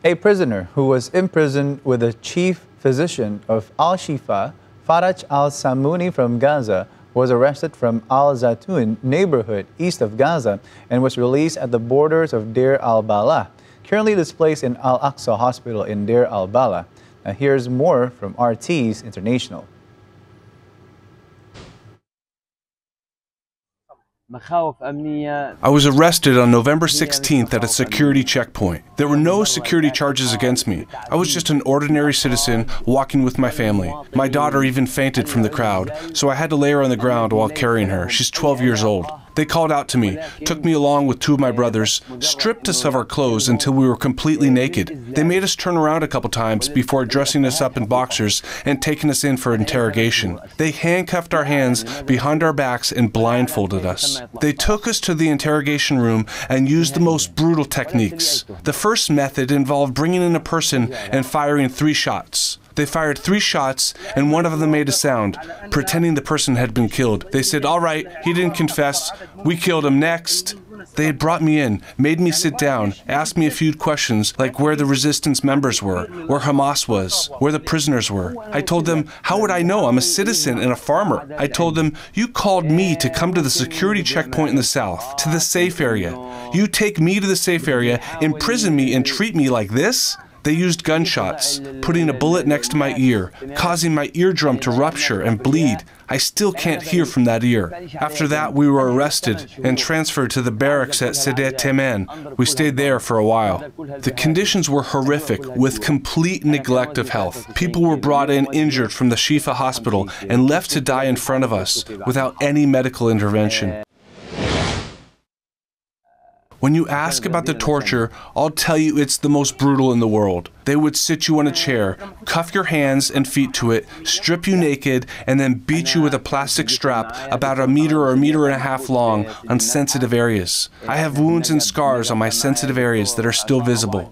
A prisoner who was imprisoned with the chief physician of Al-Shifa, Faraj al-Samuni from Gaza, was arrested from Al-Zatoun neighborhood east of Gaza and was released at the borders of Deir al-Balah, currently displaced in Al-Aqsa hospital in Deir al-Balah. Now here's more from RT's International. I was arrested on November 16th at a security checkpoint. There were no security charges against me. I was just an ordinary citizen walking with my family. My daughter even fainted from the crowd, so I had to lay her on the ground while carrying her. She's 12 years old. They called out to me, took me along with two of my brothers, stripped us of our clothes until we were completely naked. They made us turn around a couple times before dressing us up in boxers and taking us in for interrogation. They handcuffed our hands behind our backs and blindfolded us. They took us to the interrogation room and used the most brutal techniques. The first method involved bringing in a person and firing 3 shots. They fired 3 shots, and one of them made a sound, pretending the person had been killed. They said, "All right, he didn't confess. We killed him. Next." They had brought me in, made me sit down, asked me a few questions like where the resistance members were, where Hamas was, where the prisoners were. I told them, how would I know? I'm a citizen and a farmer. I told them, you called me to come to the security checkpoint in the south, to the safe area. You take me to the safe area, imprison me, and treat me like this? They used gunshots, putting a bullet next to my ear, causing my eardrum to rupture and bleed. I still can't hear from that ear. After that, we were arrested and transferred to the barracks at Sede Temen. We stayed there for a while. The conditions were horrific, with complete neglect of health. People were brought in injured from the Syifa hospital and left to die in front of us without any medical intervention. When you ask about the torture, I'll tell you it's the most brutal in the world. They would sit you on a chair, cuff your hands and feet to it, strip you naked, and then beat you with a plastic strap about 1 meter or 1.5 meters long on sensitive areas. I have wounds and scars on my sensitive areas that are still visible.